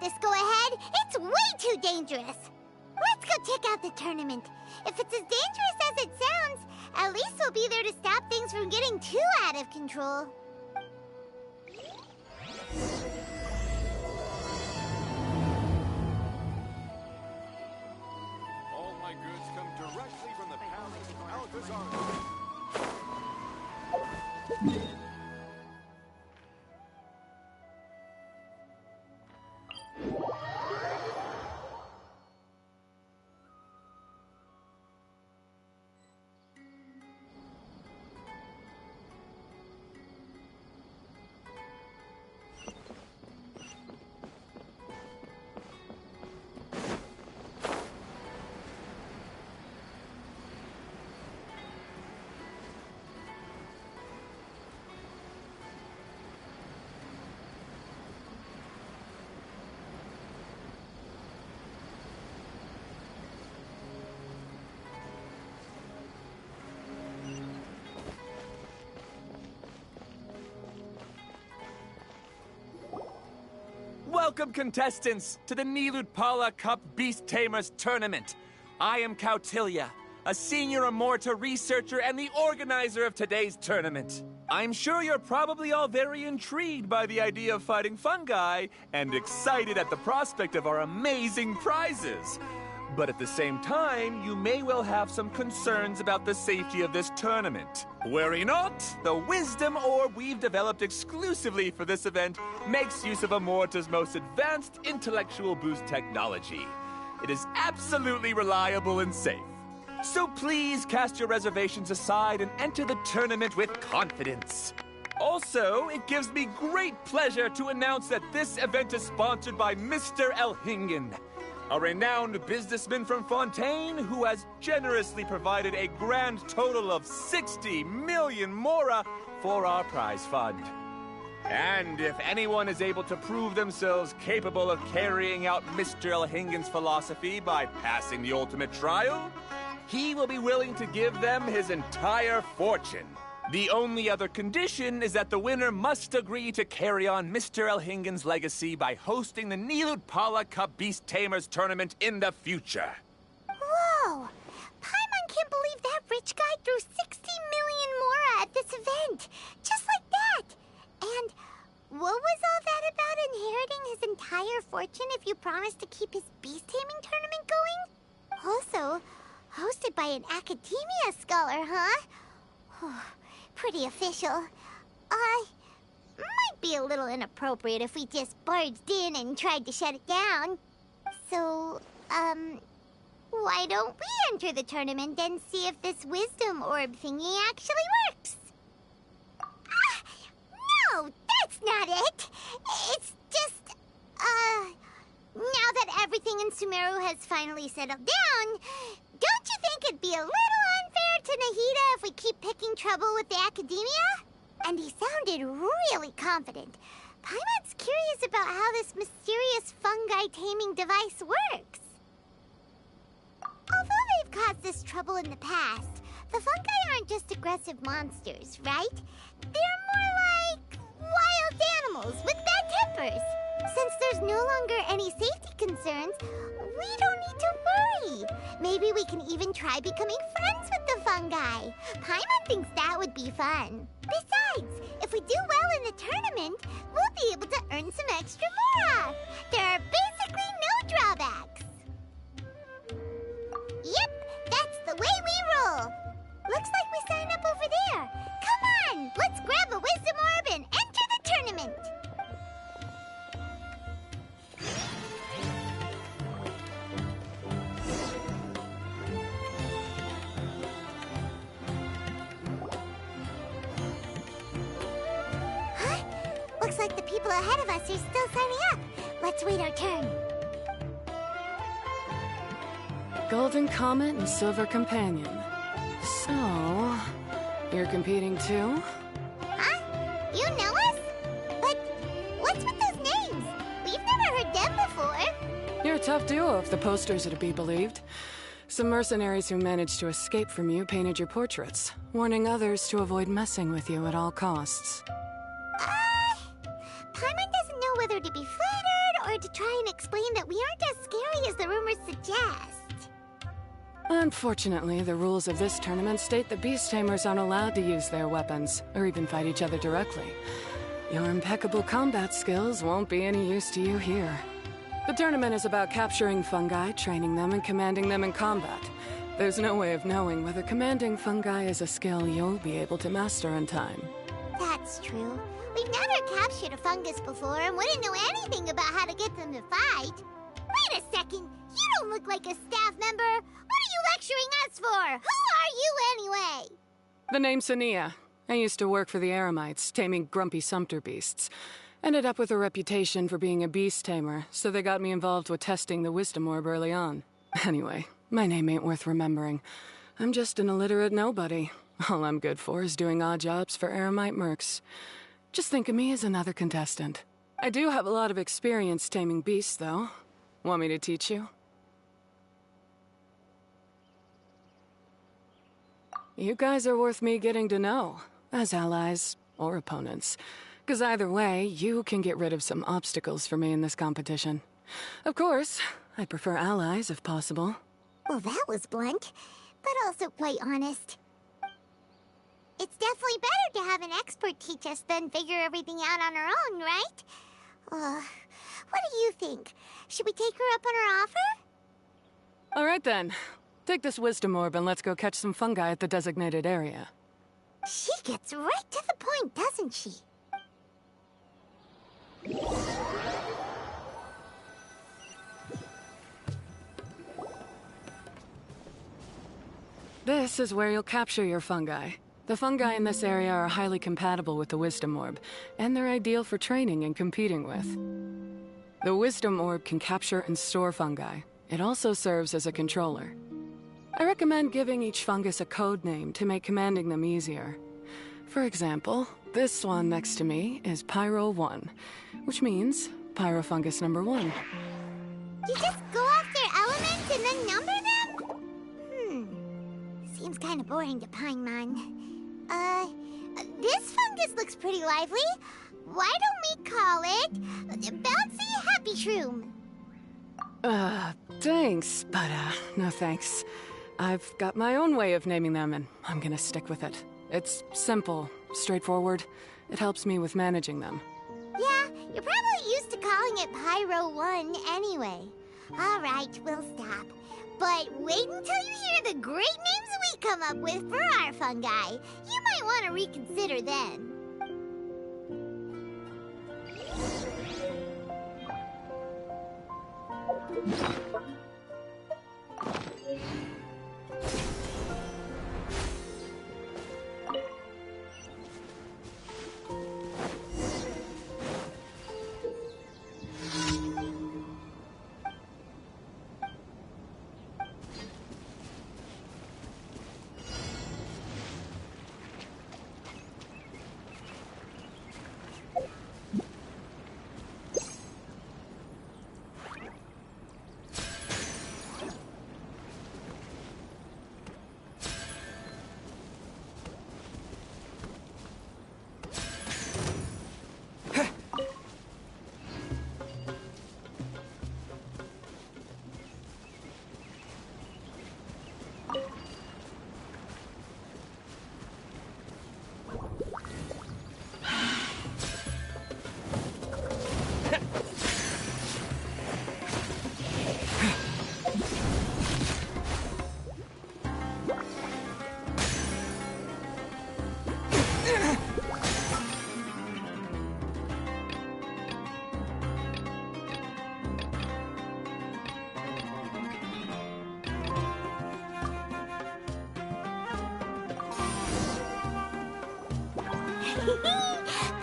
get this go-ahead. It's way too dangerous. Let's go check out the tournament. If it's as dangerous as it sounds, at least we'll be there to stop things from getting too out of control. All my goods come directly from the palace of Alcazar. Welcome, contestants, to the Nilutpala Cup Beast Tamers Tournament. I am Kautilya, a senior Amorta researcher and the organizer of today's tournament. I'm sure you're probably all very intrigued by the idea of fighting fungi and excited at the prospect of our amazing prizes. But at the same time, you may well have some concerns about the safety of this tournament. Worry not, the wisdom orb we've developed exclusively for this event makes use of Amorta's most advanced intellectual boost technology. It is absolutely reliable and safe. So please cast your reservations aside and enter the tournament with confidence. Also, it gives me great pleasure to announce that this event is sponsored by Mr. Elhingen, a renowned businessman from Fontaine who has generously provided a grand total of 60 million mora for our prize fund. And if anyone is able to prove themselves capable of carrying out Mr. Elhingen's philosophy by passing the ultimate trial, he will be willing to give them his entire fortune. The only other condition is that the winner must agree to carry on Mr. Elhingen's legacy by hosting the Nilutpala Cup Beast Tamers Tournament in the future. Whoa! Paimon can't believe that rich guy threw 60 million mora at this event. Just like that. And what was all that about inheriting his entire fortune if you promised to keep his beast taming tournament going? Also, hosted by an academia scholar, huh? Pretty official. Might be a little inappropriate if we just barged in and tried to shut it down. So, why don't we enter the tournament and see if this wisdom orb thingy actually works? No, that's not it. It's just, now that everything in Sumeru has finally settled down, don't you think it'd be a little unfair to Nahida if we keep picking trouble with the academia? And he sounded really confident. Paimon's curious about how this mysterious fungi taming device works. Although they've caused us trouble in the past, the fungi aren't just aggressive monsters, right? They're more like wild animals with bad tempers. Since there's no longer any safety concerns, we don't need to worry. Maybe we can even try becoming friends with the fungi. Paimon thinks that would be fun. Besides, if we do well in the tournament, we'll be able to earn some extra mora. There are basically no drawbacks. Yep, that's the way we roll. Looks like we signed up over there. Come on, let's grab a wisdom orb and enter the tournament. Huh? Looks like the people ahead of us are still signing up. Let's wait our turn. Golden Comet and Silver Companion. So, you're competing too? Huh? You know us? But what's with those names? We've never heard them before. You're a tough duo if the posters are to be believed. Some mercenaries who managed to escape from you painted your portraits, warning others to avoid messing with you at all costs. Paimon doesn't know whether to be flattered or here to try and explain that we aren't as scary as the rumors suggest. Unfortunately, the rules of this tournament state that beast tamers aren't allowed to use their weapons, or even fight each other directly. Your impeccable combat skills won't be any use to you here. The tournament is about capturing fungi, training them, and commanding them in combat. There's no way of knowing whether commanding fungi is a skill you'll be able to master in time. That's true. We've never captured a fungus before and wouldn't know anything about how to get them to fight. Wait a second, you don't look like a staff member. What are you lecturing us for? Who are you anyway? The name's Sania. I used to work for the Eremites, taming grumpy sumpter beasts. Ended up with a reputation for being a beast tamer, so they got me involved with testing the wisdom orb early on. Anyway, my name ain't worth remembering. I'm just an illiterate nobody. All I'm good for is doing odd jobs for Eremite mercs. Just think of me as another contestant. I do have a lot of experience taming beasts, though. Want me to teach you? You guys are worth me getting to know, as allies or opponents. 'Cause either way, you can get rid of some obstacles for me in this competition. Of course, I prefer allies if possible. Well, that was blunt, but also quite honest. It's definitely better to have an expert teach us than figure everything out on our own, right? What do you think? Should we take her up on her offer? All right then. Take this wisdom orb and let's go catch some fungi at the designated area. She gets right to the point, doesn't she? This is where you'll capture your fungi. The fungi in this area are highly compatible with the wisdom orb, and they're ideal for training and competing with. The wisdom orb can capture and store fungi. It also serves as a controller. I recommend giving each fungus a code name to make commanding them easier. For example, this one next to me is Pyro 1, which means Pyrofungus number 1. You just go off their elements and then number them? Seems kind of boring to Paimon. This fungus looks pretty lively. Why don't we call it Bouncy Happy Shroom? Thanks, but no thanks. I've got my own way of naming them, and I'm gonna stick with it. It's simple, straightforward. It helps me with managing them. Yeah, you're probably used to calling it Pyro 1 anyway. All right, we'll stop. But wait until you hear the great names we come up with for our fungi. You might want to reconsider then.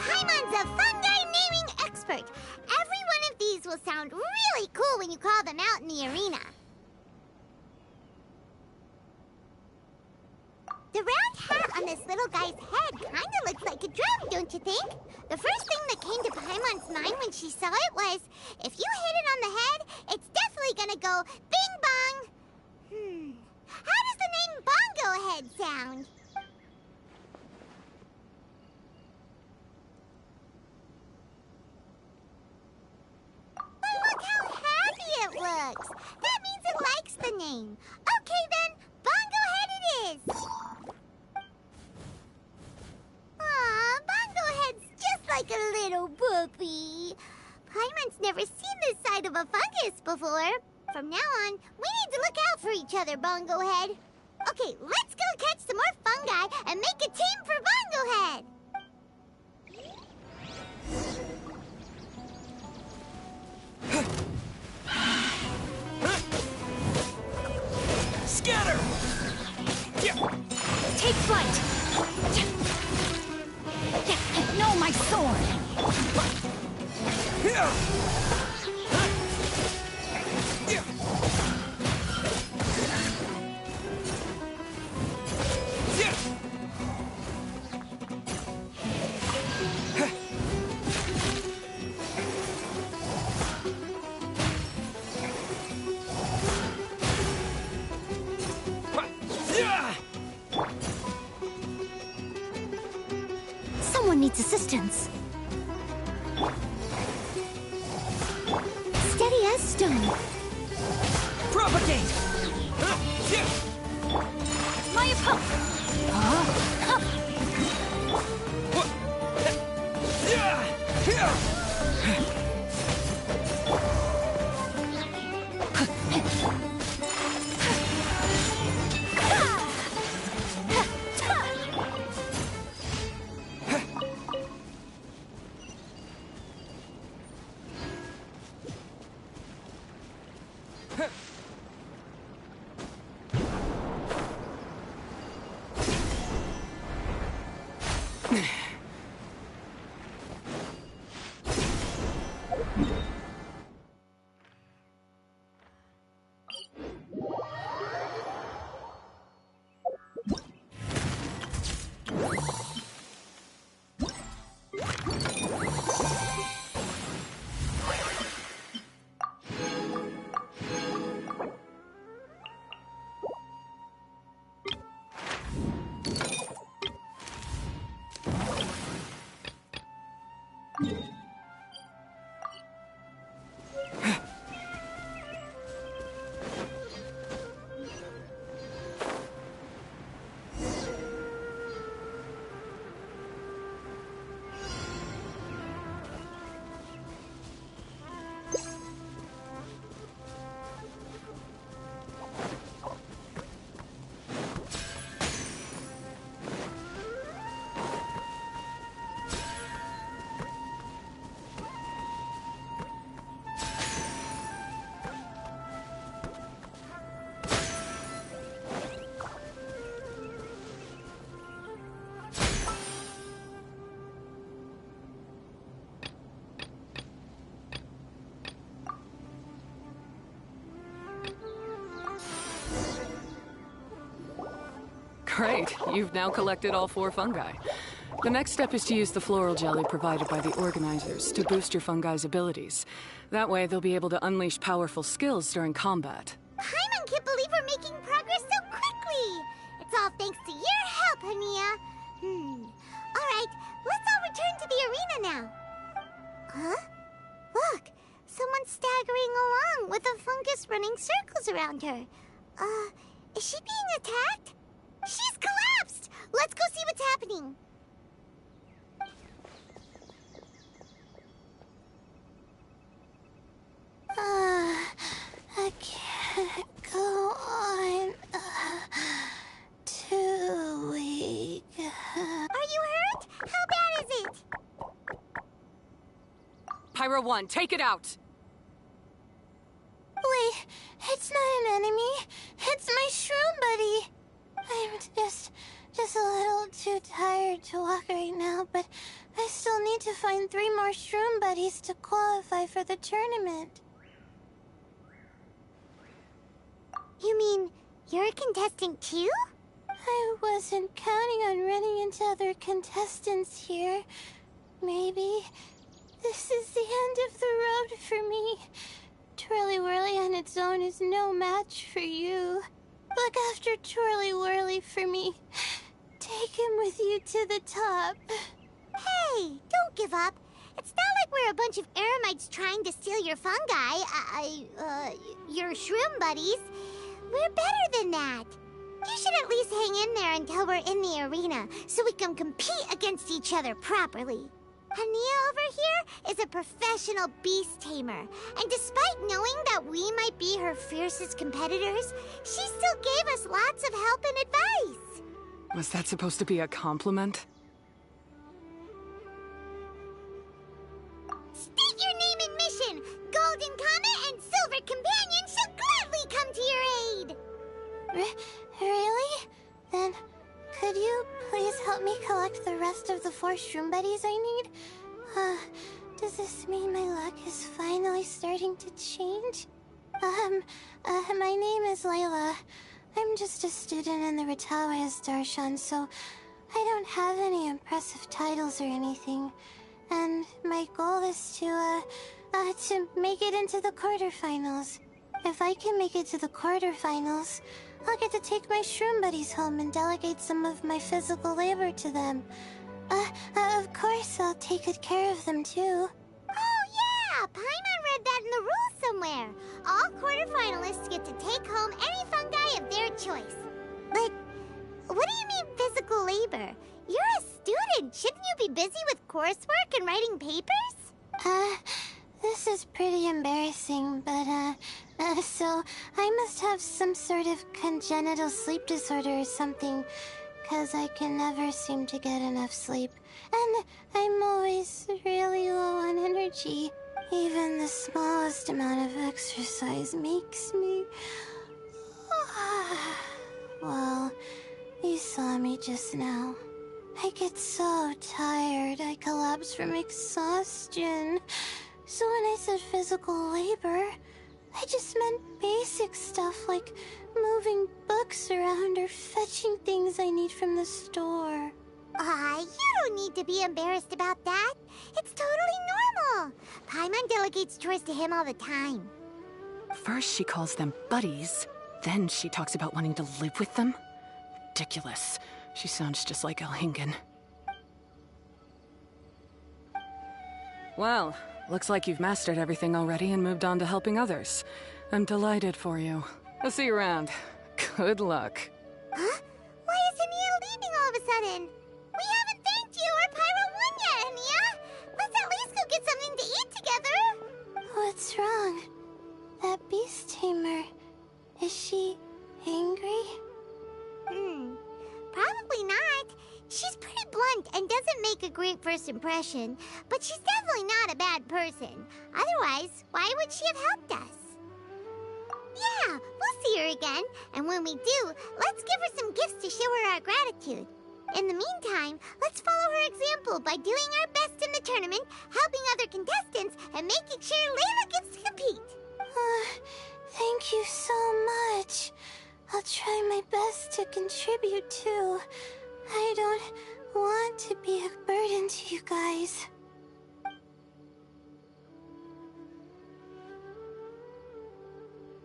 Paimon's a fungi naming expert. Every one of these will sound really cool when you call them out in the arena. The round hat on this little guy's head kinda looks like a drum, don't you think? The first thing that came to Paimon's mind when she saw it was, if you hit it on the head, it's definitely gonna go bing bong. How does the name Bongo Head sound? But bugs. That means it likes the name. Okay then, Bongo Head it is. Aw, Bongo Head's just like a little puppy. Paimon's never seen this side of a fungus before. From now on, we need to look out for each other, Bongo Head. Okay, let's go catch some more fungi and make a team for Bongo Head. Scatter! Take flight! No, my sword! Someone needs assistance. Steady as stone. Propagate! My opponent! Great, you've now collected all 4 fungi. The next step is to use the floral jelly provided by the organizers to boost your fungi's abilities. That way, they'll be able to unleash powerful skills during combat. Paimon can't believe we're making progress so quickly. It's all thanks to your help, Hania. All right, let's all return to the arena now. Huh? Look, someone's staggering along with a fungus running circles around her. Is she being attacked? She's collapsed! Let's go see what's happening. I can't go on. Too weak. Are you hurt? How bad is it? Pyro 1, take it out! Wait, it's not an enemy. It's my shroom buddy. I'm just a little too tired to walk right now, but I still need to find 3 more shroom buddies to qualify for the tournament. You mean you're a contestant too? I wasn't counting on running into other contestants here. Maybe this is the end of the road for me. Twirly Whirly on its own is no match for you. Look after Twirly Whirly for me. Take him with you to the top. Hey, don't give up. It's not like we're a bunch of eremites trying to steal your fungi, your shroom buddies. We're better than that. You should at least hang in there until we're in the arena, so we can compete against each other properly. Hania over here is a professional beast tamer, and despite knowing that we might be her fiercest competitors, she still gave us lots of help and advice. Was that supposed to be a compliment? State your name and mission. Golden Comet and Silver Companion shall gladly come to your aid. Really? Then, could you please help me collect the rest of the 4 shroom buddies I need? Does this mean my luck is finally starting to change? My name is Layla. I'm just a student in the Ratawia's Darshan, so I don't have any impressive titles or anything. And my goal is to make it into the quarterfinals. If I can make it to the quarterfinals, I'll get to take my shroom buddies home and delegate some of my physical labor to them. Of course, I'll take good care of them, too. Oh, yeah! Paimon read that in the rules somewhere. All quarterfinalists get to take home any fungi of their choice. But what do you mean physical labor? You're a student. Shouldn't you be busy with coursework and writing papers? This is pretty embarrassing, but, so I must have some sort of congenital sleep disorder or something, 'cause I can never seem to get enough sleep. And I'm always really low on energy. Even the smallest amount of exercise makes me... Well, you saw me just now. I get so tired, I collapse from exhaustion. So when I said physical labor, I just meant basic stuff like moving books around or fetching things I need from the store. You don't need to be embarrassed about that. It's totally normal. Paimon delegates chores to him all the time. First she calls them buddies, then she talks about wanting to live with them? Ridiculous. She sounds just like Elhingen. Well, looks like you've mastered everything already and moved on to helping others. I'm delighted for you. I'll see you around. Good luck. Huh? Why is Ania leaving all of a sudden? We haven't thanked you or Pyro won yet, Ania! Let's at least go get something to eat together! What's wrong? That beast tamer... Is she... angry? Probably not. She's pretty blunt and doesn't make a great first impression, but she's definitely not a bad person. Otherwise, why would she have helped us? Yeah, we'll see her again, and when we do, let's give her some gifts to show her our gratitude. In the meantime, let's follow her example by doing our best in the tournament, helping other contestants, and making sure Layla gets to compete. Thank you so much. I'll try my best to contribute too. I don't want to be a burden to you guys.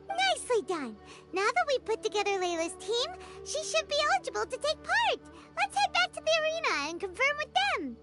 Nicely done! Now that we put together Layla's team, she should be eligible to take part! Let's head back to the arena and confirm with them!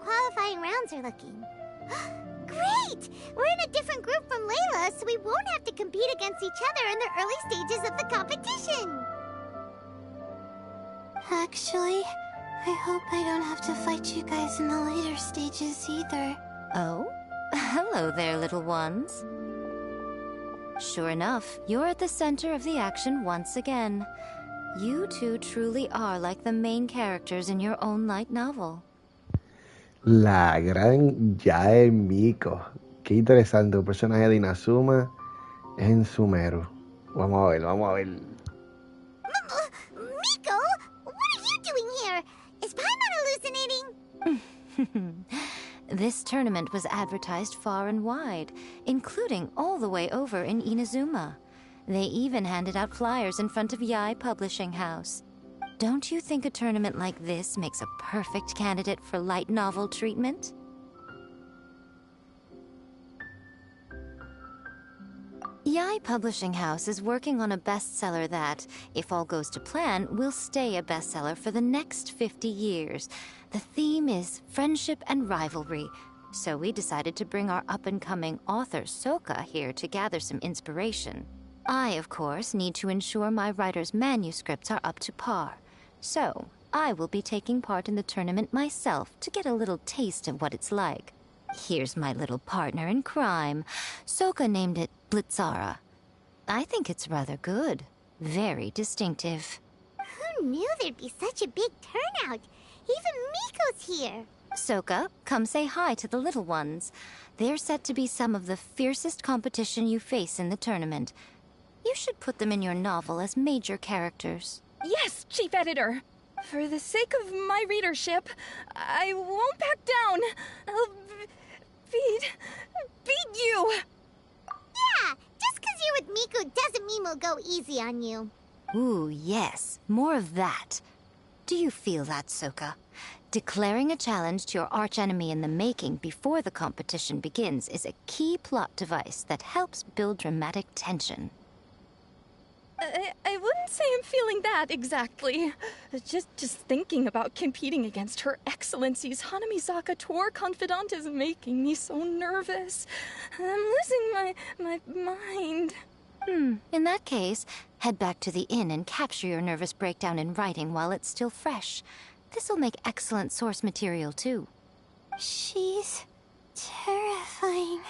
qualifying rounds are looking. Great! We're in a different group from Layla, so we won't have to compete against each other in the early stages of the competition. Actually, I hope I don't have to fight you guys in the later stages either. Oh? Hello there, little ones. Sure enough, you're at the center of the action once again. You two truly are like the main characters in your own light novel. La gran Yae Miko. Qué interesante, un personaje de Inazuma en Sumeru. Vamos a ver, vamos a ver. Miko, what are you doing here? Is Paimon hallucinating? This tournament was advertised far and wide, including all the way over in Inazuma. They even handed out flyers in front of Yai Publishing House. Don't you think a tournament like this makes a perfect candidate for light novel treatment? Yai Publishing House is working on a bestseller that, if all goes to plan, will stay a bestseller for the next 50 years. The theme is friendship and rivalry, so we decided to bring our up-and-coming author Soka here to gather some inspiration. I, of course, need to ensure my writer's manuscripts are up to par. So, I will be taking part in the tournament myself to get a little taste of what it's like. Here's my little partner in crime. Soka named it Blitzara. I think it's rather good. Very distinctive. Who knew there'd be such a big turnout? Even Miko's here. Soka, come say hi to the little ones. They're set to be some of the fiercest competition you face in the tournament. You should put them in your novel as major characters. Yes, Chief Editor. For the sake of my readership, I won't back down. I'll beat you. Yeah, just 'cause you're with Miko doesn't mean we'll go easy on you. Ooh, yes. More of that. Do you feel that, Soka? Declaring a challenge to your archenemy in the making before the competition begins is a key plot device that helps build dramatic tension. I wouldn't say I'm feeling that exactly. Just thinking about competing against Her Excellency's Hanamizaka tour confidant is making me so nervous. I'm losing my mind. In that case, head back to the inn and capture your nervous breakdown in writing while it's still fresh. This'll make excellent source material, too. She's terrifying,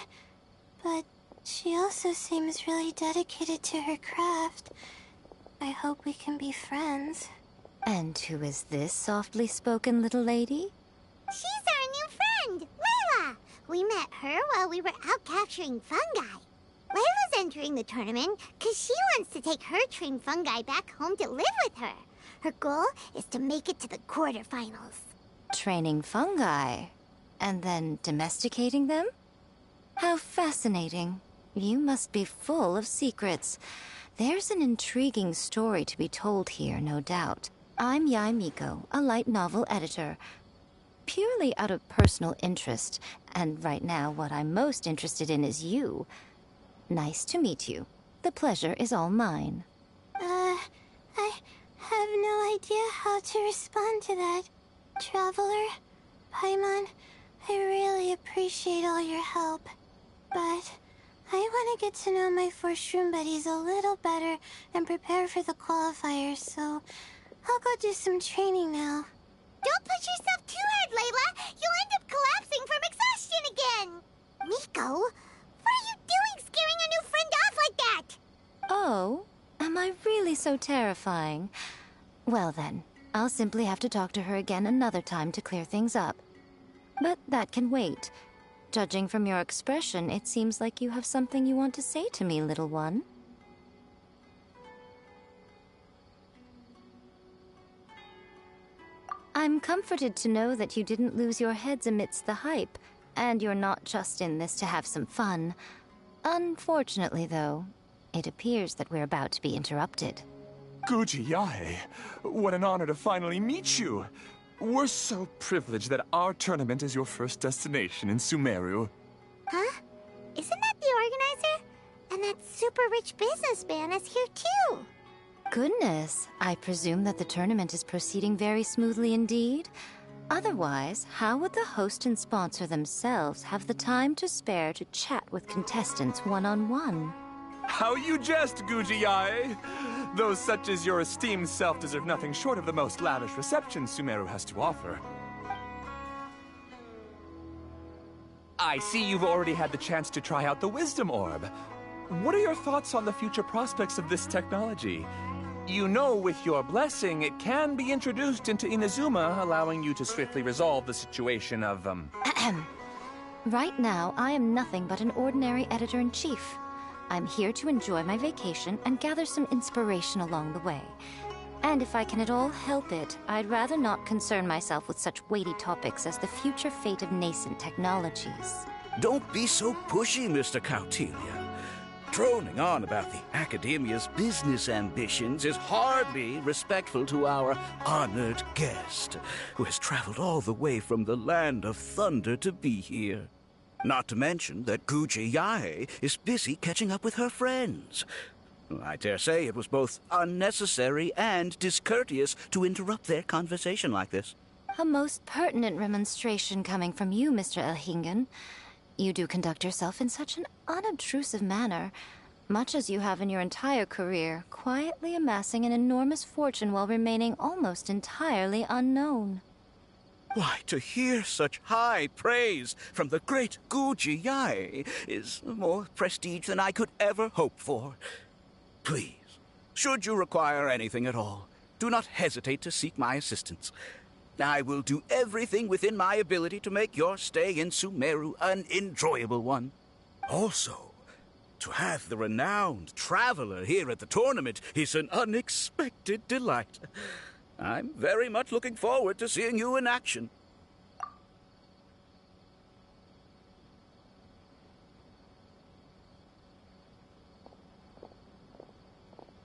but she also seems really dedicated to her craft. I hope we can be friends. And who is this softly spoken little lady? She's our new friend, Layla. We met her while we were out capturing fungi. Layla's entering the tournament because she wants to take her trained fungi back home to live with her. Her goal is to make it to the quarterfinals. Training fungi, and then domesticating them? How fascinating. You must be full of secrets. There's an intriguing story to be told here, no doubt. I'm Yai Miko, a light novel editor. Purely out of personal interest, and right now what I'm most interested in is you. Nice to meet you. The pleasure is all mine. I have no idea how to respond to that. Traveler, Paimon, I really appreciate all your help. But I want to get to know my 4 shroom buddies a little better and prepare for the qualifiers, so I'll go do some training now. Don't push yourself too hard, Layla. You'll end up collapsing from exhaustion again. Miko, what are you doing scaring a new friend off like that? Oh, am I really so terrifying? Well then, I'll simply have to talk to her again another time to clear things up. But that can wait. Judging from your expression, it seems like you have something you want to say to me, little one. I'm comforted to know that you didn't lose your heads amidst the hype, and you're not just in this to have some fun. Unfortunately, though, it appears that we're about to be interrupted. Guji Yae, what an honor to finally meet you. We're so privileged that our tournament is your first destination in Sumeru. Huh? Isn't that the organizer? And that super rich businessman is here too. Goodness, I presume that the tournament is proceeding very smoothly indeed. Otherwise, how would the host and sponsor themselves have the time to spare to chat with contestants one-on-one? How you jest, Guji-yae! Those such as your esteemed self deserve nothing short of the most lavish reception Sumeru has to offer. I see you've already had the chance to try out the Wisdom Orb. What are your thoughts on the future prospects of this technology? You know, with your blessing, it can be introduced into Inazuma, allowing you to swiftly resolve the situation of, Right now, I am nothing but an ordinary editor-in-chief. I'm here to enjoy my vacation and gather some inspiration along the way. And if I can at all help it, I'd rather not concern myself with such weighty topics as the future fate of nascent technologies. Don't be so pushy, Mr. Kautelia. Droning on about the Academia's business ambitions is hardly respectful to our honored guest, who has traveled all the way from the land of thunder to be here. Not to mention that Guji-yae is busy catching up with her friends. I dare say it was both unnecessary and discourteous to interrupt their conversation like this. A most pertinent remonstration coming from you, Mr. Elhingen. You do conduct yourself in such an unobtrusive manner, much as you have in your entire career, quietly amassing an enormous fortune while remaining almost entirely unknown. Why, to hear such high praise from the great Guji-yae is more prestige than I could ever hope for. Please, should you require anything at all, do not hesitate to seek my assistance. I will do everything within my ability to make your stay in Sumeru an enjoyable one. Also, to have the renowned traveler here at the tournament is an unexpected delight. I'm very much looking forward to seeing you in action.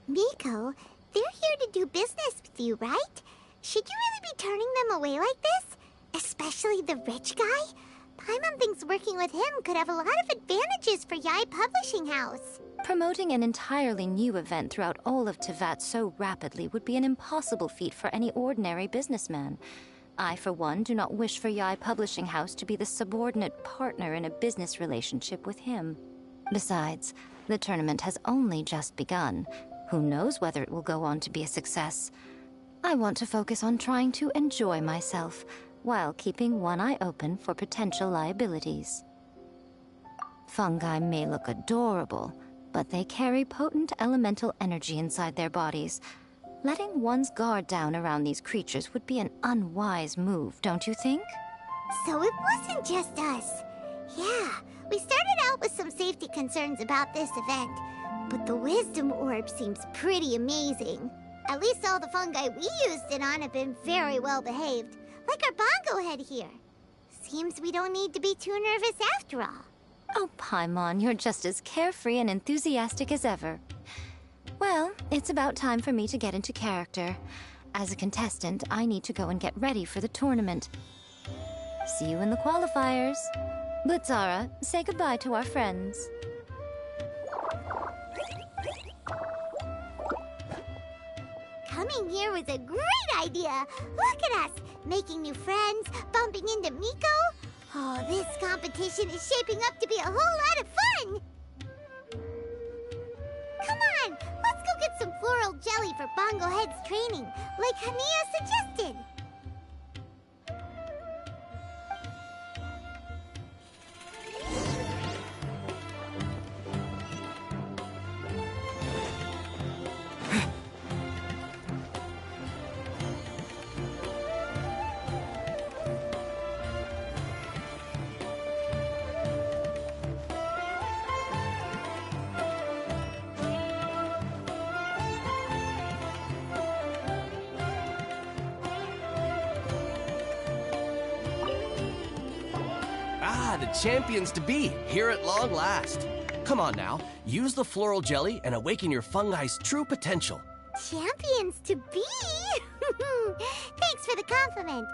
Miko, they're here to do business with you, right? Should you really be turning them away like this? Especially the rich guy? Paimon thinks working with him could have a lot of advantages for Yae Publishing House. Promoting an entirely new event throughout all of Teyvat so rapidly would be an impossible feat for any ordinary businessman. I, for one, do not wish for Yae Publishing House to be the subordinate partner in a business relationship with him. Besides, the tournament has only just begun. Who knows whether it will go on to be a success? I want to focus on trying to enjoy myself, while keeping one eye open for potential liabilities. Fungi may look adorable, but they carry potent elemental energy inside their bodies. Letting one's guard down around these creatures would be an unwise move, don't you think? So it wasn't just us. Yeah, we started out with some safety concerns about this event, but the Wisdom Orb seems pretty amazing. At least all the fungi we used it on have been very well behaved, like our bongo head here. Seems we don't need to be too nervous after all. Oh, Paimon, you're just as carefree and enthusiastic as ever. Well, it's about time for me to get into character. As a contestant, I need to go and get ready for the tournament. See you in the qualifiers. Blitzara, say goodbye to our friends. Coming here was a great idea. Look at us, making new friends, bumping into Miko. Oh, this competition is shaping up to be a whole lot of fun. Come on, let's go get some floral jelly for Bongo Head's training, like Hania suggested. The champions to be, here at long last. Come on now, use the floral jelly and awaken your fungi's true potential. Champions to be? Thanks for the compliment.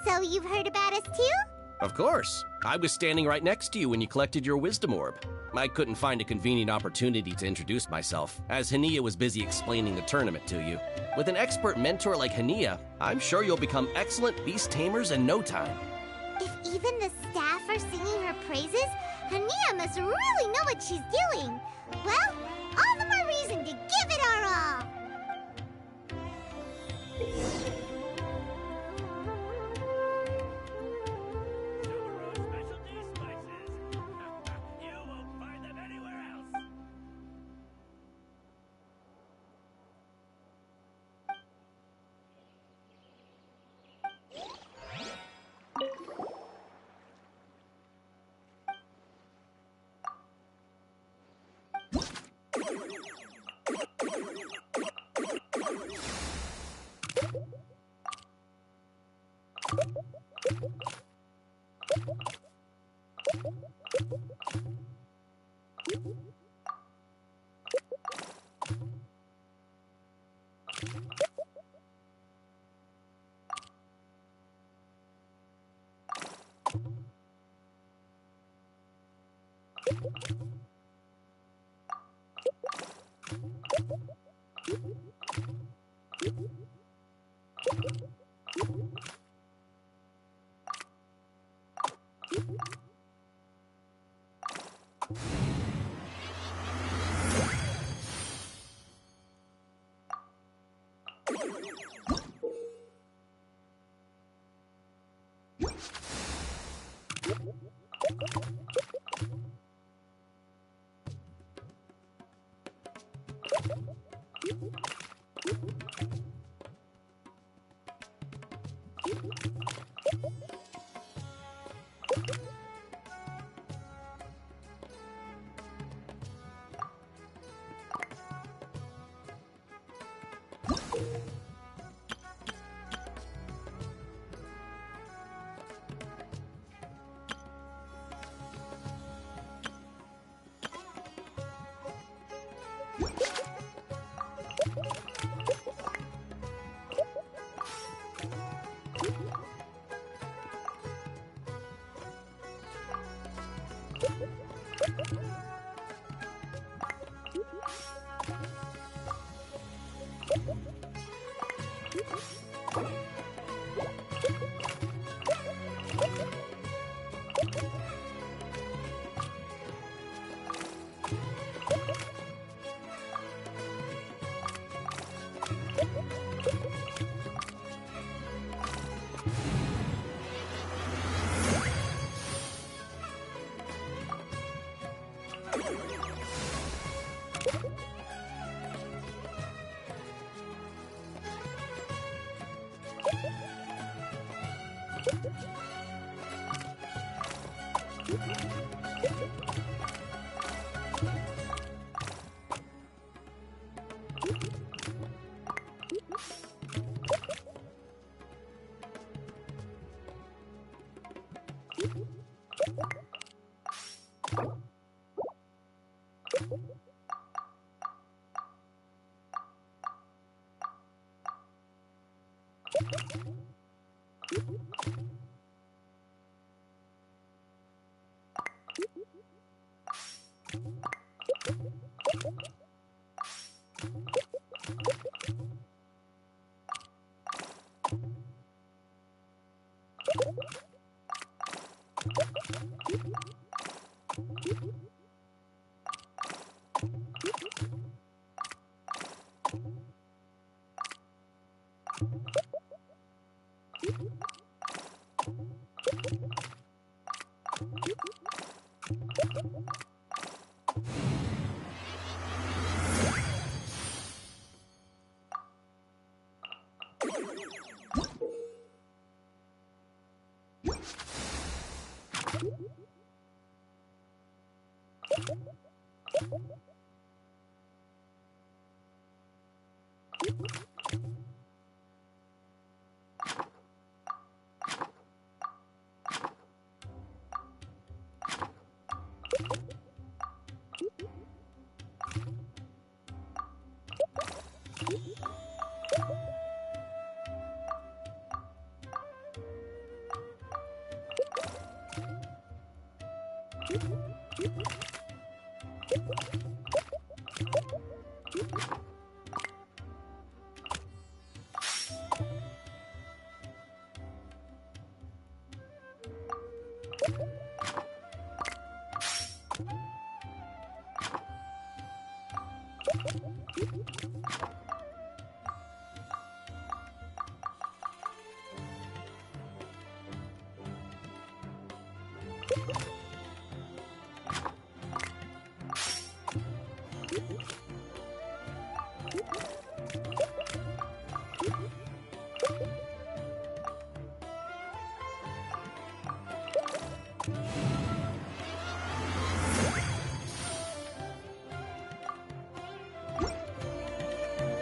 So you've heard about us too? Of course. I was standing right next to you when you collected your wisdom orb. I couldn't find a convenient opportunity to introduce myself, as Hania was busy explaining the tournament to you. With an expert mentor like Hania, I'm sure you'll become excellent beast tamers in no time. If even the staff are singing her praises, Hania must really know what she's doing. Well, all the more reason to give it our all.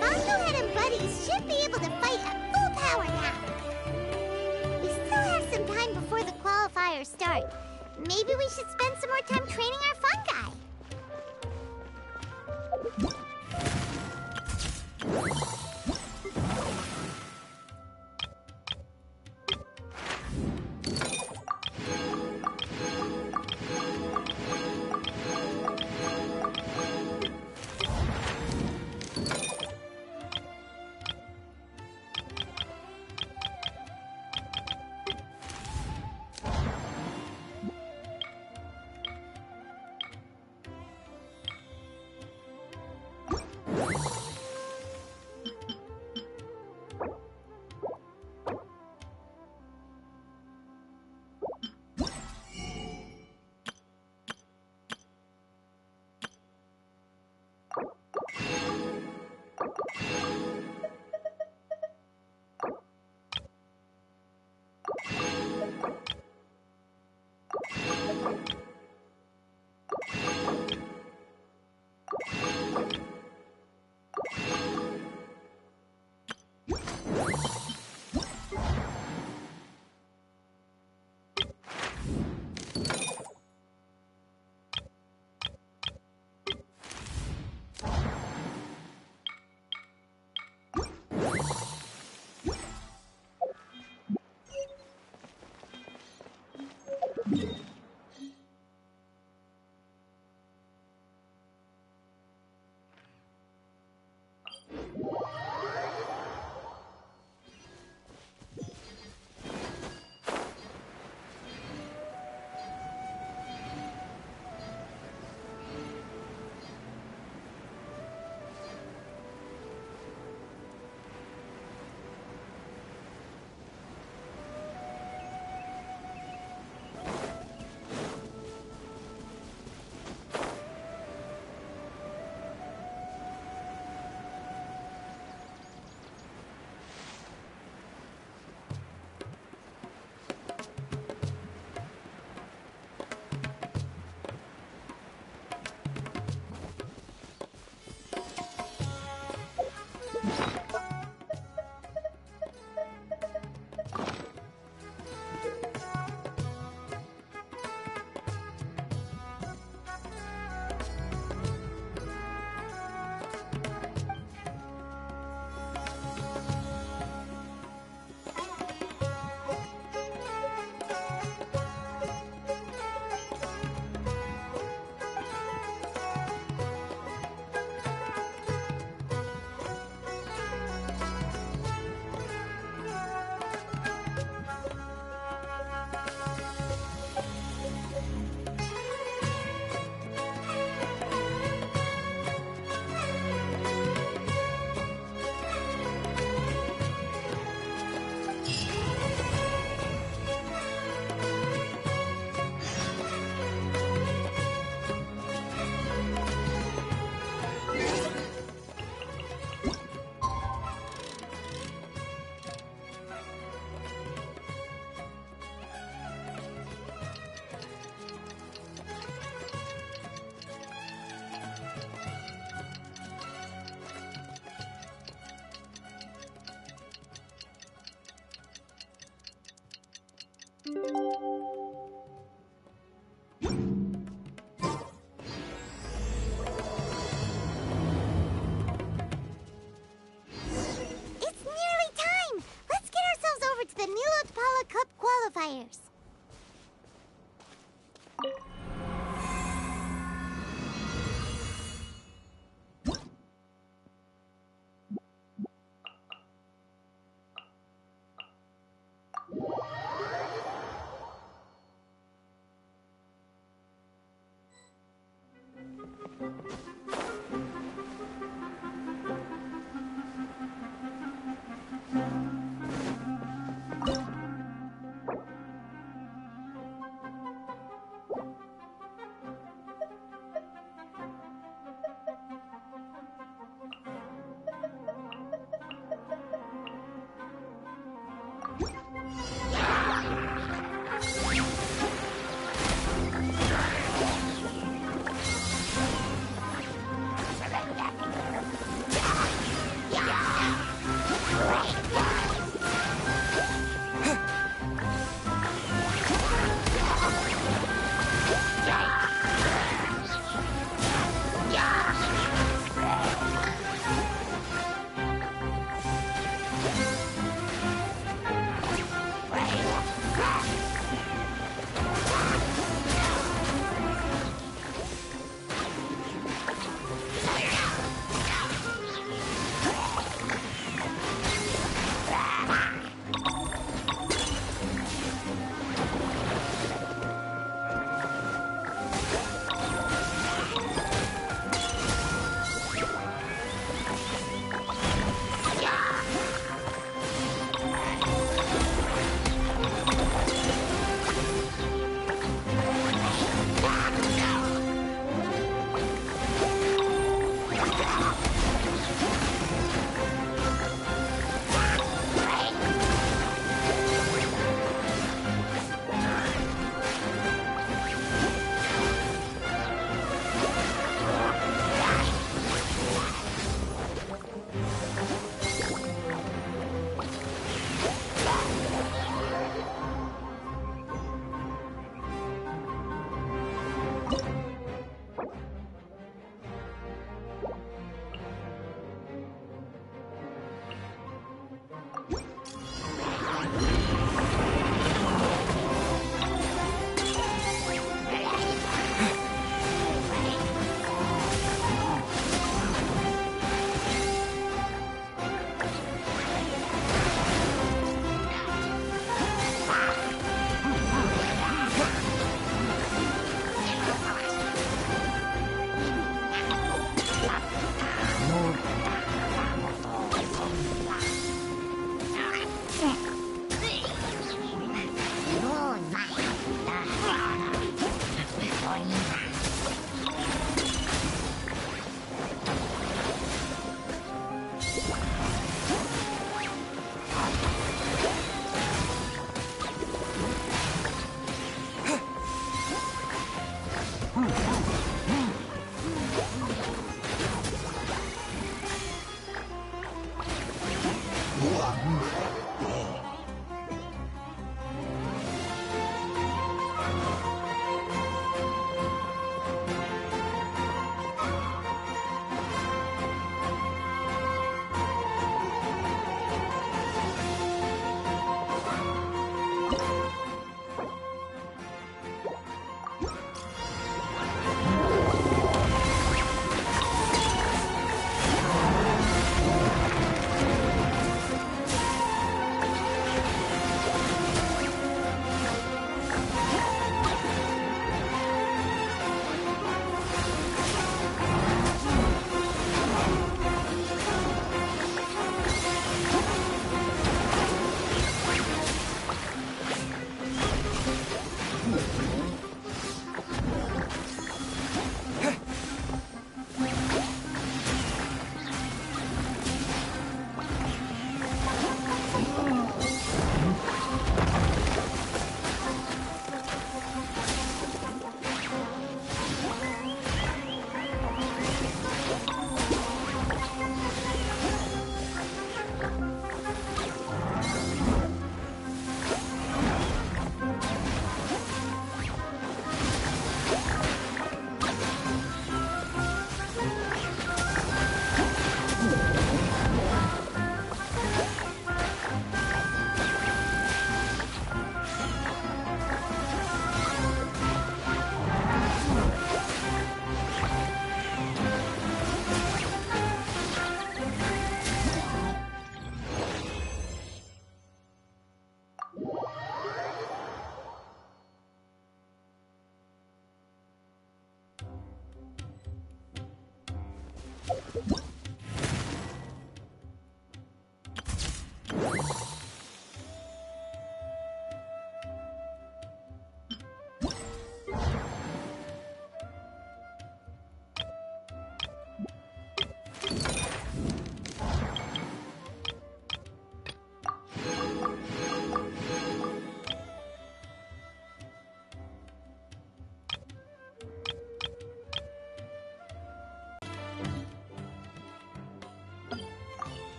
Bongohead and buddies should be able to fight at full power now. We still have some time before the qualifiers start. Maybe we should spend some more time training our fungi.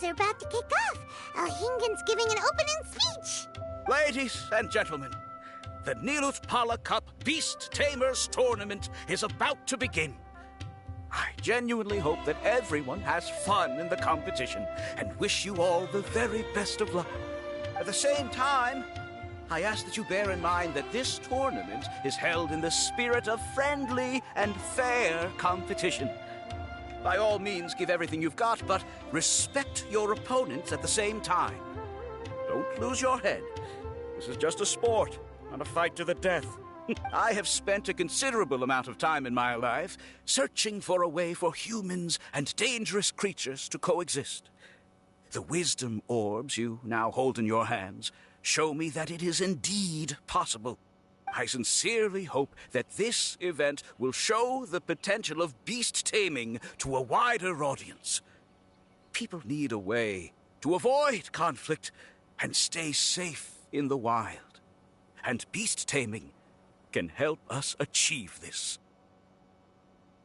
are about to kick off. Alhingen's giving an opening speech. Ladies and gentlemen, the Nilut Pala Cup Beast Tamers Tournament is about to begin. I genuinely hope that everyone has fun in the competition and wish you all the very best of luck. At the same time, I ask that you bear in mind that this tournament is held in the spirit of friendly and fair competition. By all means, give everything you've got, but respect your opponents at the same time. Don't lose your head. This is just a sport, not a fight to the death. I have spent a considerable amount of time in my life searching for a way for humans and dangerous creatures to coexist. The wisdom orbs you now hold in your hands show me that it is indeed possible. I sincerely hope that this event will show the potential of beast taming to a wider audience. People need a way to avoid conflict and stay safe in the wild. And beast taming can help us achieve this.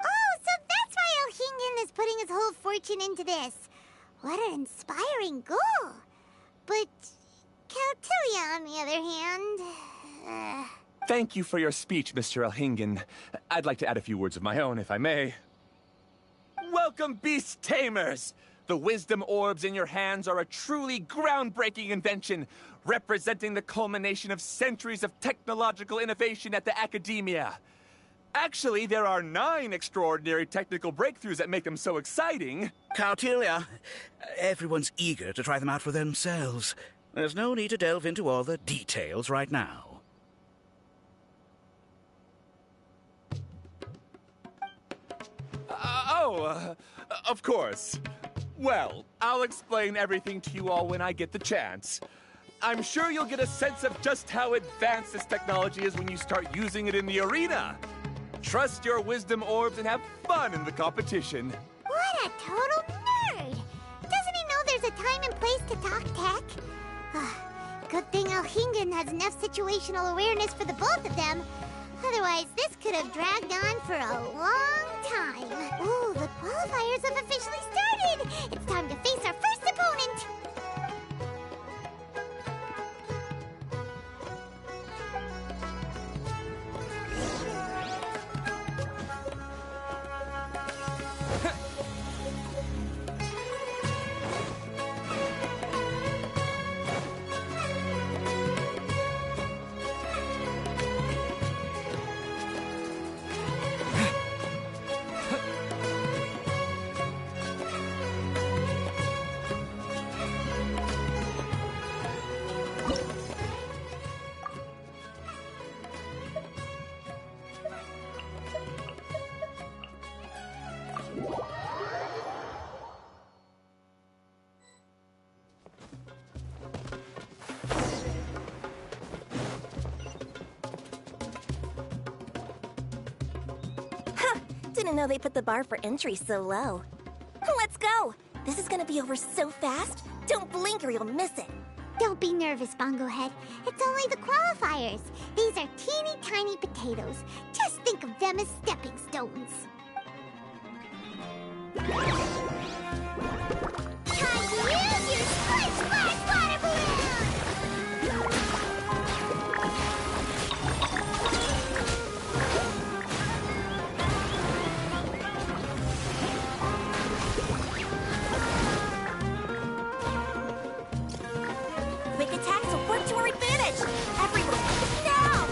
Oh, so that's why Alhingen is putting his whole fortune into this. What an inspiring goal. But Caltilia, on the other hand... Thank you for your speech, Mr. Alhingen. I'd like to add a few words of my own, if I may. Welcome, Beast Tamers! The wisdom orbs in your hands are a truly groundbreaking invention, representing the culmination of centuries of technological innovation at the academia. Actually, there are 9 extraordinary technical breakthroughs that make them so exciting. Caltilia, everyone's eager to try them out for themselves. There's no need to delve into all the details right now. Of course. Well, I'll explain everything to you all when I get the chance. I'm sure you'll get a sense of just how advanced this technology is when you start using it in the arena. Trust your wisdom orbs and have fun in the competition. What a total nerd! Doesn't he know there's a time and place to talk tech? Good thing Alhingen has enough situational awareness for the both of them. Otherwise, this could have dragged on for a long time. Ooh, the qualifiers have officially started! It's time to face our first opponent! Didn't know they put the bar for entry so low. Let's go! This is gonna be over so fast. Don't blink or you'll miss it. Don't be nervous, Bongo Head. It's only the qualifiers. These are teeny tiny potatoes. Just think of them as stepping stones. Time to use your Splish Splash Water Balloon! Quick attacks will work to our advantage! Everyone, now!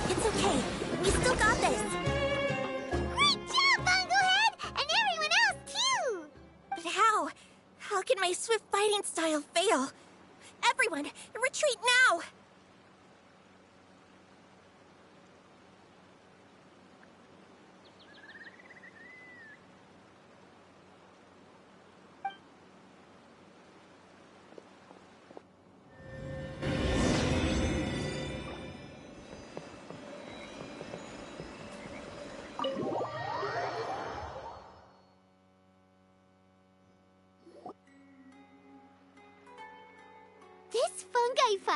It's okay. We still got this. Great job, Bongo Head! And everyone else, too! But how? How can my swift fighting style fail? Everyone, retreat now!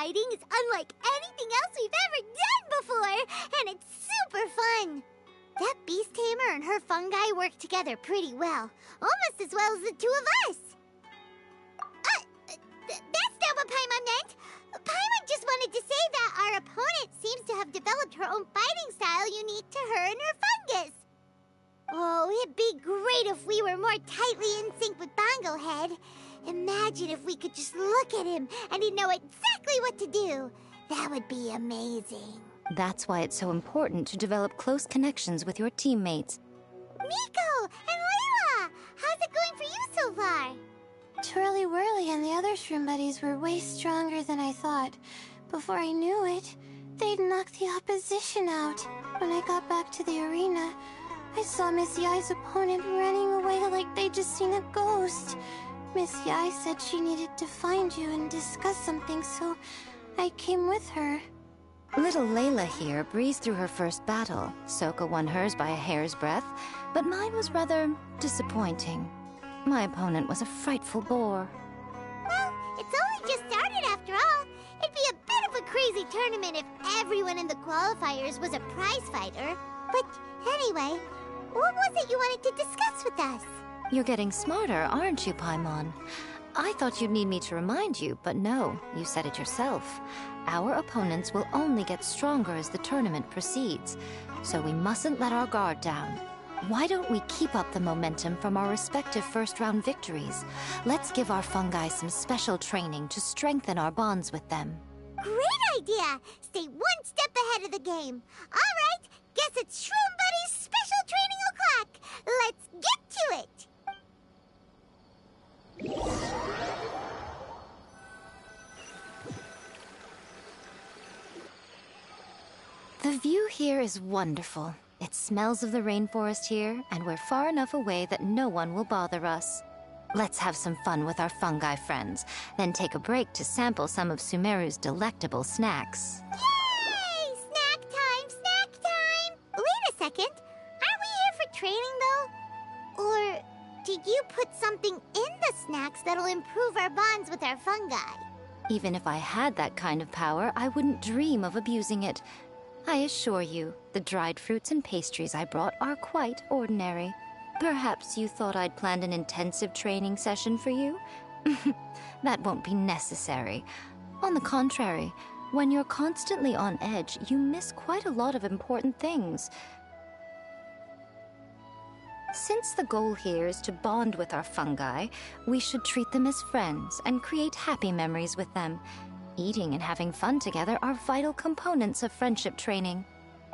fighting is unlike anything else we've ever done before, and it's super fun. That beast tamer and her fungi work together pretty well, almost as well as the two of us. That's not what Paimon meant. Paimon just wanted to say that our opponent seems to have developed her own fighting style unique to her and her fungus. Oh, it'd be great if we were more tightly in sync with Bongo Head. Imagine if we could just look at him and he'd know exactly what to do. That would be amazing. That's why it's so important to develop close connections with your teammates. Miko and Layla! How's it going for you so far? Twirly Whirly and the other shroom buddies were way stronger than I thought. Before I knew it, they'd knocked the opposition out. When I got back to the arena, I saw Miss Yai's opponent running away like they'd just seen a ghost. Miss Yai said she needed to find you and discuss something, so I came with her. Little Layla here breezed through her first battle. Sokka won hers by a hair's breadth, but mine was rather disappointing. My opponent was a frightful bore. Well, it's only just started after all. It'd be a bit of a crazy tournament if everyone in the qualifiers was a prize fighter. But anyway, what was it you wanted to discuss with us? You're getting smarter, aren't you, Paimon? I thought you'd need me to remind you, but no, you said it yourself. Our opponents will only get stronger as the tournament proceeds, so we mustn't let our guard down. Why don't we keep up the momentum from our respective first-round victories? Let's give our fungi some special training to strengthen our bonds with them. Great idea! Stay one step ahead of the game. All right, guess it's Shroom Buddy's special training o'clock. Let's get to it! The view here is wonderful. It smells of the rainforest here, and we're far enough away that no one will bother us. Let's have some fun with our fungi friends, then take a break to sample some of Sumeru's delectable snacks. Yay! Snack time! Snack time! Wait a second. Aren't we here for training, though? Or did you put something in the snacks that'll improve our bonds with our fungi? Even if I had that kind of power, I wouldn't dream of abusing it. I assure you, the dried fruits and pastries I brought are quite ordinary. Perhaps you thought I'd planned an intensive training session for you? That won't be necessary. On the contrary, when you're constantly on edge, you miss quite a lot of important things. Since the goal here is to bond with our fungi, we should treat them as friends and create happy memories with them. Eating and having fun together are vital components of friendship training.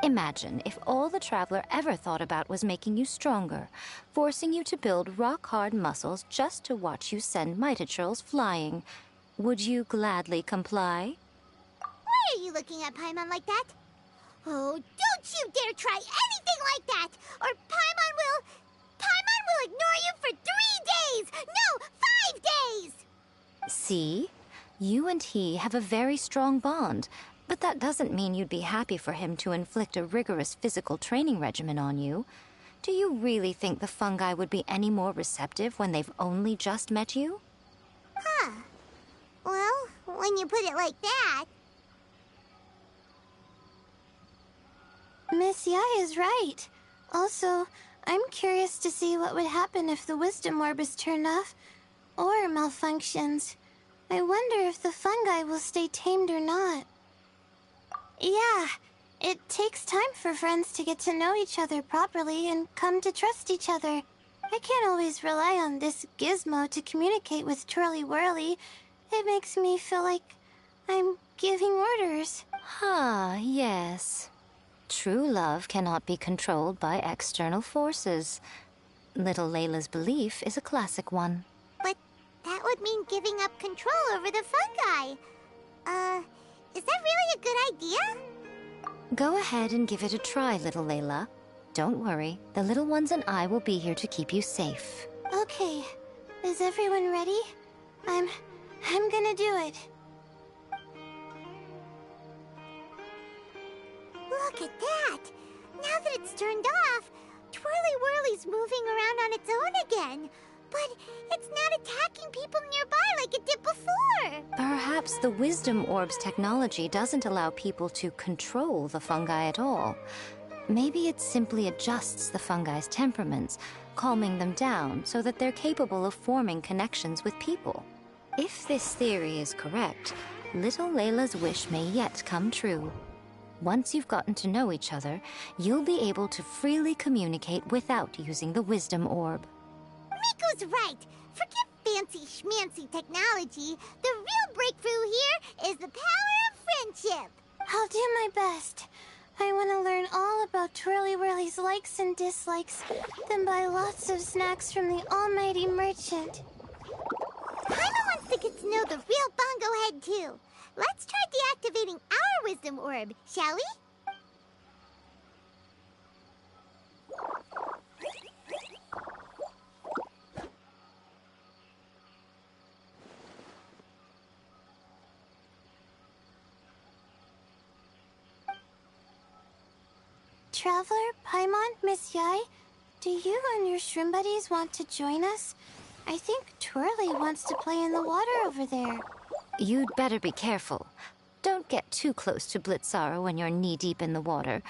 Imagine if all the Traveler ever thought about was making you stronger, forcing you to build rock-hard muscles just to watch you send Mitatrolls flying. Would you gladly comply? Why are you looking at Paimon like that? Oh, don't you dare try anything like that, or Paimon will ignore you for 3 days! No, 5 days! See? You and he have a very strong bond, but that doesn't mean you'd be happy for him to inflict a rigorous physical training regimen on you. Do you really think the fungi would be any more receptive when they've only just met you? Huh. Well, when you put it like that... Miss Yai is right. Also, I'm curious to see what would happen if the wisdom orb is turned off or malfunctions. I wonder if the fungi will stay tamed or not. Yeah, it takes time for friends to get to know each other properly and come to trust each other. I can't always rely on this gizmo to communicate with Twirly Whirly. It makes me feel like I'm giving orders. Ah, yes. True love cannot be controlled by external forces. Little Layla's belief is a classic one. But that would mean giving up control over the fungi. Is that really a good idea? Go ahead and give it a try, little Layla. Don't worry, the little ones and I will be here to keep you safe. Okay, is everyone ready? I'm gonna do it. Look at that! Now that it's turned off, Twirly Whirly's moving around on its own again. But it's not attacking people nearby like it did before. Perhaps the Wisdom Orb's technology doesn't allow people to control the fungi at all. Maybe it simply adjusts the fungi's temperaments, calming them down so that they're capable of forming connections with people. If this theory is correct, little Layla's wish may yet come true. Once you've gotten to know each other, you'll be able to freely communicate without using the Wisdom Orb. Miko's right. Forget fancy schmancy technology. The real breakthrough here is the power of friendship. I'll do my best. I want to learn all about Twirly Whirly's likes and dislikes, then buy lots of snacks from the almighty merchant. Paimon wants to get to know the real Bongo Head, too. Let's try deactivating our Wisdom Orb, shall we? Traveler, Paimon, Miss Yai, do you and your shrimp buddies want to join us? I think Twirly wants to play in the water over there. You'd better be careful. Don't get too close to Blitzara when you're knee-deep in the water,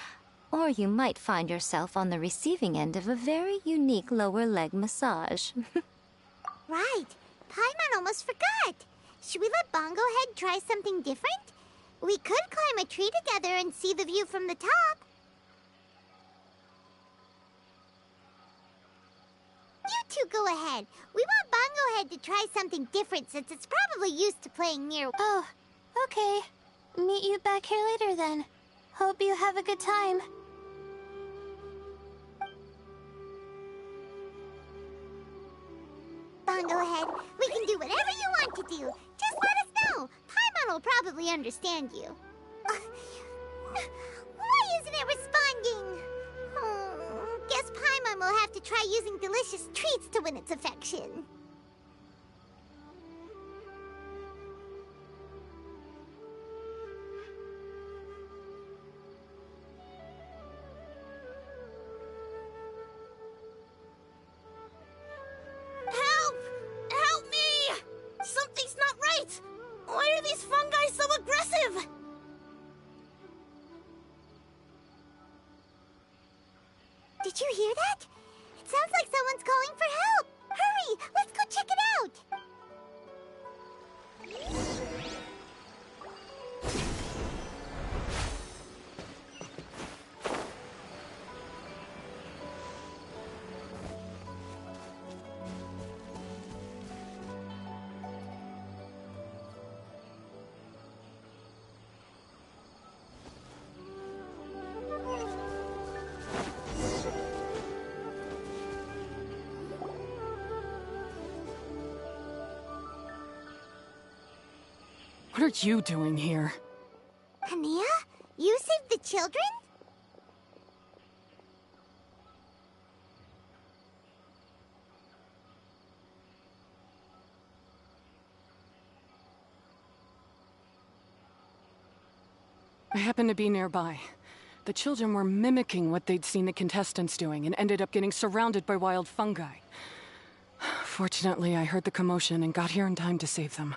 or you might find yourself on the receiving end of a very unique lower leg massage. Right. Paimon almost forgot. Should we let Bongo Head try something different? We could climb a tree together and see the view from the top. You two go ahead. We want Bongo Head to try something different since it's probably used to playing near... Oh, okay. Meet you back here later then. Hope you have a good time. Bongo Head, we can do whatever you want to do. Just let us know. Paimon will probably understand you. Why isn't it responding? Guess Paimon will have to try using delicious treats to win its affection. Help! Help me! Something's not right! Why are these fungi so aggressive? Did you hear that? It sounds like someone's calling for help. Hurry, let's go check it out. What are you doing here? Hania, you saved the children? I happened to be nearby. The children were mimicking what they'd seen the contestants doing and ended up getting surrounded by wild fungi. Fortunately, I heard the commotion and got here in time to save them.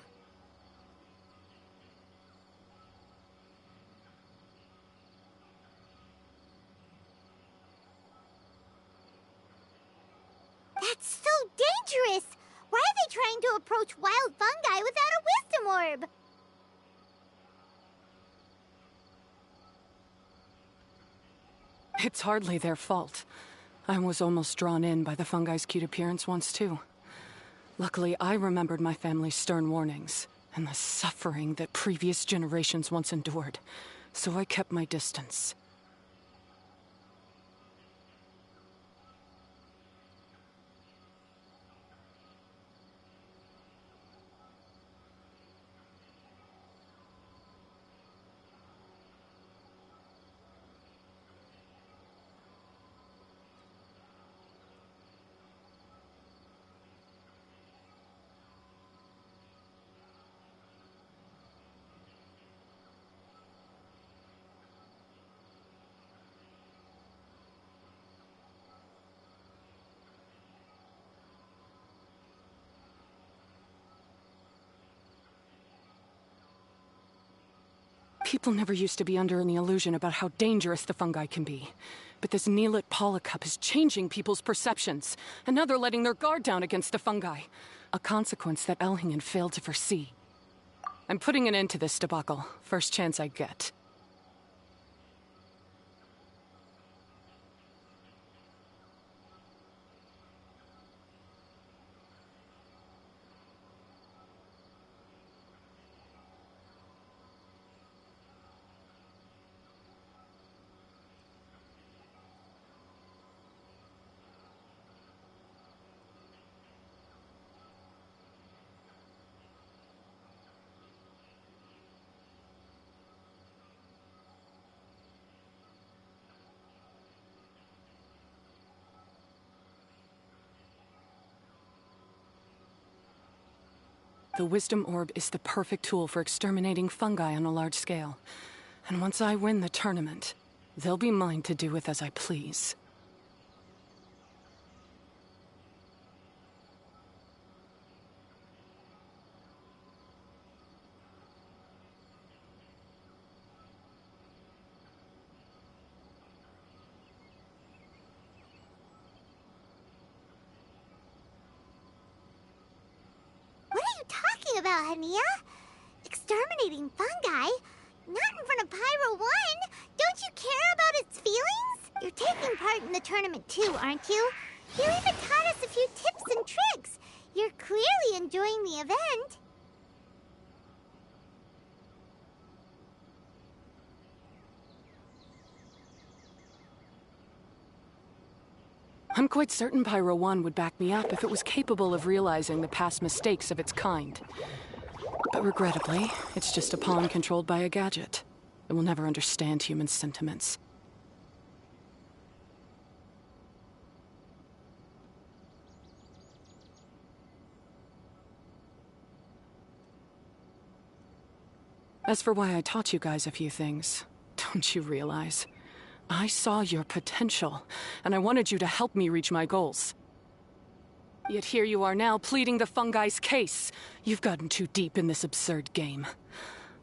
That's so dangerous! Why are they trying to approach wild fungi without a wisdom orb? It's hardly their fault. I was almost drawn in by the fungi's cute appearance once, too. Luckily, I remembered my family's stern warnings and the suffering that previous generations once endured, so I kept my distance. People never used to be under any illusion about how dangerous the fungi can be. But this Neelit polycup is changing people's perceptions, and now they're letting their guard down against the fungi. A consequence that Elhingen failed to foresee. I'm putting an end to this debacle, first chance I get. The Wisdom Orb is the perfect tool for exterminating fungi on a large scale. And once I win the tournament, they'll be mine to do with as I please. About, Hania? Exterminating fungi? Not in front of Pyro 1! Don't you care about its feelings? You're taking part in the tournament too, aren't you? You even taught us a few tips and tricks. You're clearly enjoying the event. I'm quite certain Pyro 1 would back me up if it was capable of realizing the past mistakes of its kind. But regrettably, it's just a pawn controlled by a gadget. It will never understand human sentiments. As for why I taught you guys a few things, don't you realize? I saw your potential, and I wanted you to help me reach my goals. Yet here you are now pleading the fungi's case. You've gotten too deep in this absurd game.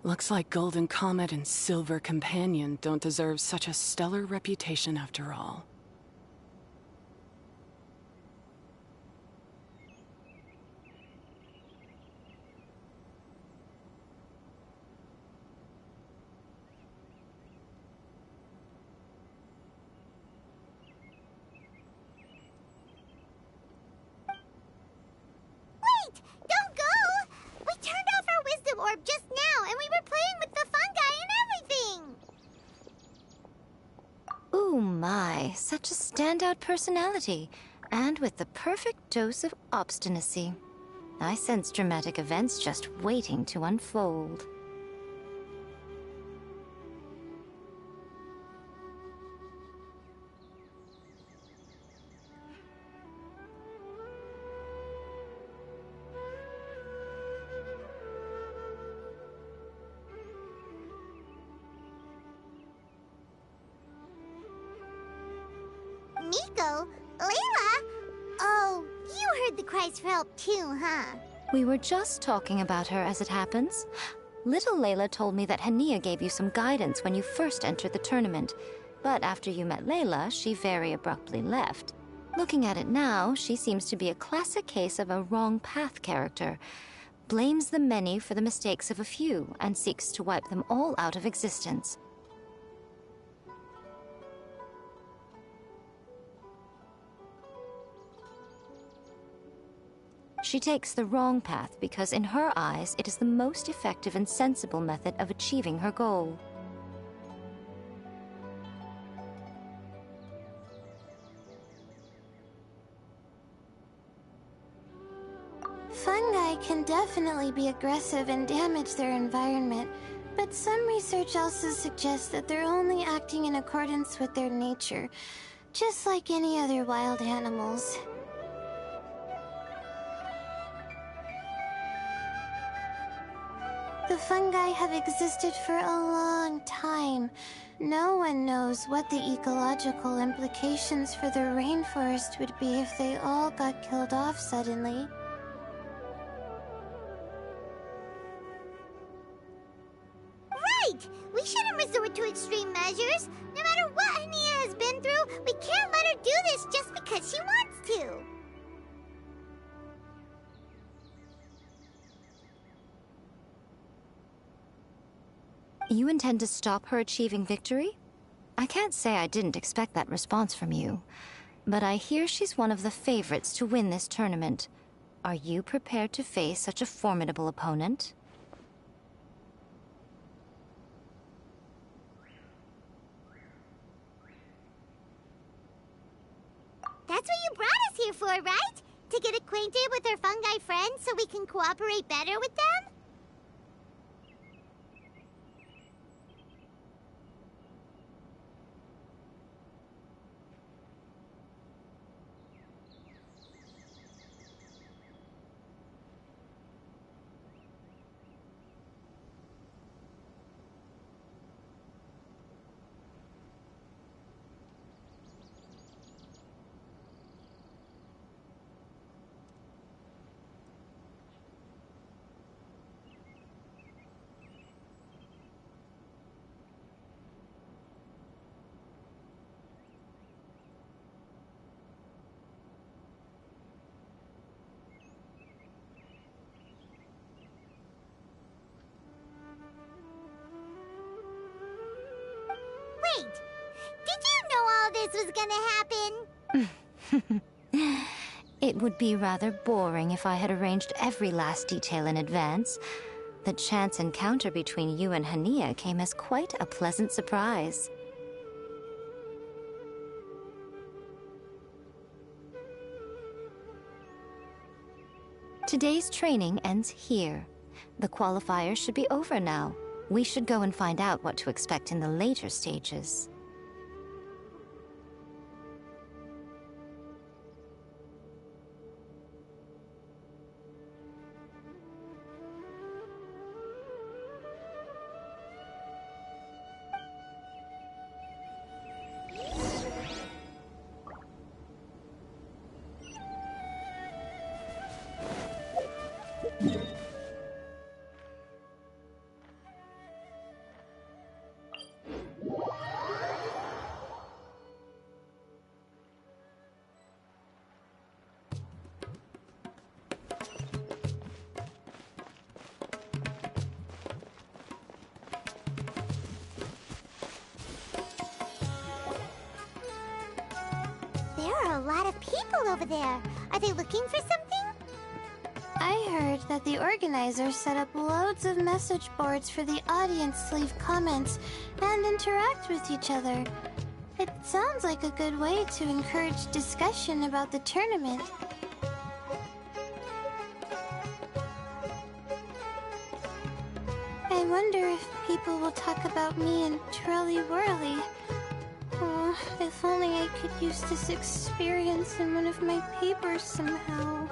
Looks like Golden Comet and Silver Companion don't deserve such a stellar reputation after all. Just now, and we were playing with the fungi and everything! Ooh my, such a standout personality, and with the perfect dose of obstinacy. I sense dramatic events just waiting to unfold. Miko? Layla? Oh, you heard the cries for help too, huh? We were just talking about her as it happens. Little Layla told me that Hania gave you some guidance when you first entered the tournament. But after you met Layla, she very abruptly left. Looking at it now, she seems to be a classic case of a wrong path character. Blames the many for the mistakes of a few, and seeks to wipe them all out of existence. She takes the wrong path because in her eyes, it is the most effective and sensible method of achieving her goal. Fungi can definitely be aggressive and damage their environment, but some research also suggests that they're only acting in accordance with their nature, just like any other wild animals. The fungi have existed for a long time. No one knows what the ecological implications for the rainforest would be if they all got killed off suddenly. Right! We You intend to stop her achieving victory? I can't say I didn't expect that response from you, but I hear she's one of the favorites to win this tournament. Are you prepared to face such a formidable opponent? That's what you brought us here for, right? To get acquainted with our fungi friends so we can cooperate better with them? Wait, did you know all this was gonna happen? It would be rather boring if I had arranged every last detail in advance. The chance encounter between you and Hania came as quite a pleasant surprise. Today's training ends here. The qualifiers should be over now. We should go and find out what to expect in the later stages. There are a lot of people over there. Are they looking for something? I heard that the organizers set up loads of message boards for the audience to leave comments and interact with each other. It sounds like a good way to encourage discussion about the tournament. I wonder if people will talk about me and Twirly Whirly. Oh, if only I could use this experience in one of my papers somehow.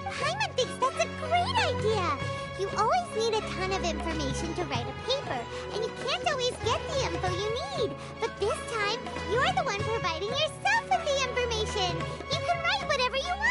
Paimon thinks that's a great idea! You always need a ton of information to write a paper, and you can't always get the info you need. But this time, you're the one providing yourself with the information. You can write whatever you want!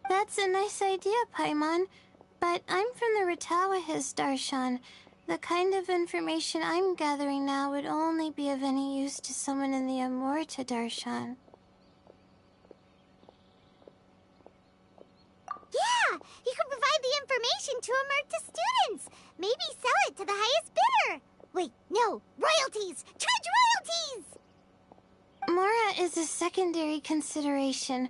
That's a nice idea, Paimon. But I'm from the Ratawahiz Darshan. The kind of information I'm gathering now would only be of any use to someone in the Amorta Darshan. Yeah! You can provide the information to Amurta students! Maybe sell it to the highest bidder! Wait, no! Royalties! Charge royalties! Mora is a secondary consideration,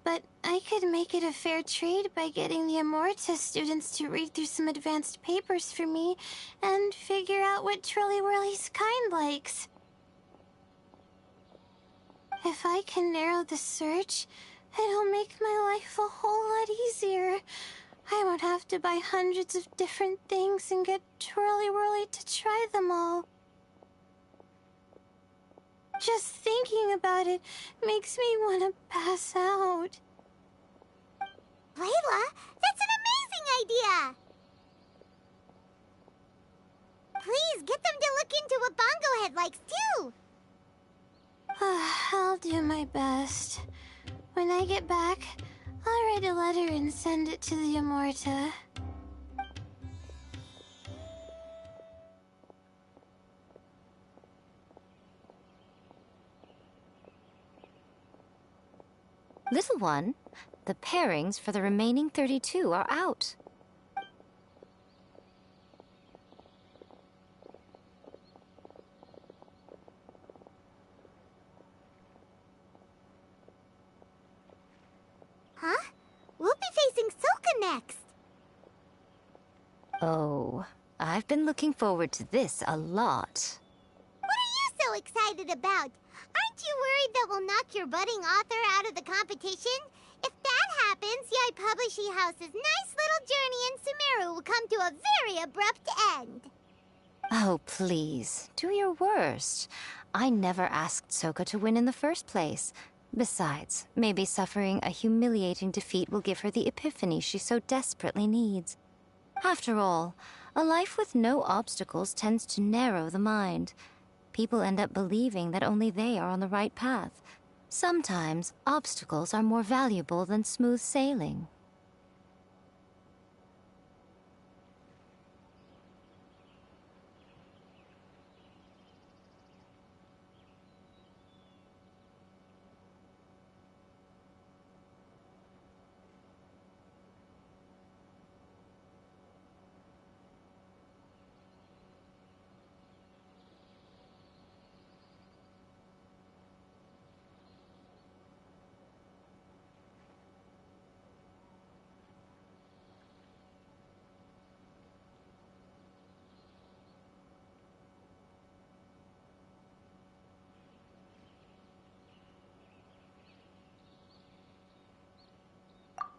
but I could make it a fair trade by getting the Amorta students to read through some advanced papers for me and figure out what Twirly Whirly's kind likes. If I can narrow the search, it'll make my life a whole lot easier. I won't have to buy hundreds of different things and get Twirly Whirly to try them all. Just thinking about it makes me want to pass out. Layla, that's an amazing idea! Please, get them to look into what Bongo Head likes, too! I'll do my best. When I get back, I'll write a letter and send it to the Amorta. Little one, the pairings for the remaining 32 are out. Huh? We'll be facing Soka next! Oh, I've been looking forward to this a lot. What are you so excited about? Aren't you worried that we'll knock your budding author out of the competition? If that happens, Yai Publishing House's nice little journey in Sumeru will come to a very abrupt end. Oh, please, do your worst. I never asked Soka to win in the first place. Besides, maybe suffering a humiliating defeat will give her the epiphany she so desperately needs. After all, a life with no obstacles tends to narrow the mind. People end up believing that only they are on the right path. Sometimes, obstacles are more valuable than smooth sailing.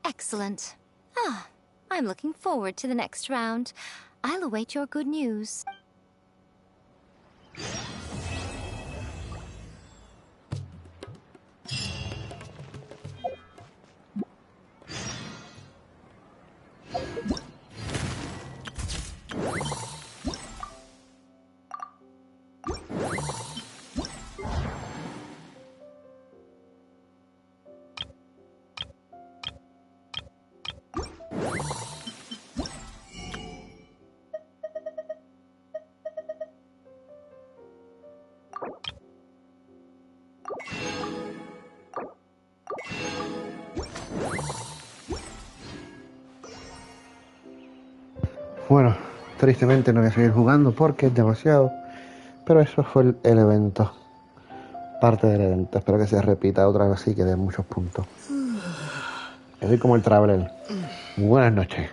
Excellent. Ah, I'm looking forward to the next round. I'll await your good news. Bueno, tristemente no voy a seguir jugando porque es demasiado, pero eso fue el evento, parte del evento. Espero que se repita otra vez y que dé muchos puntos. Yo soy como el Traveler. Buenas noches.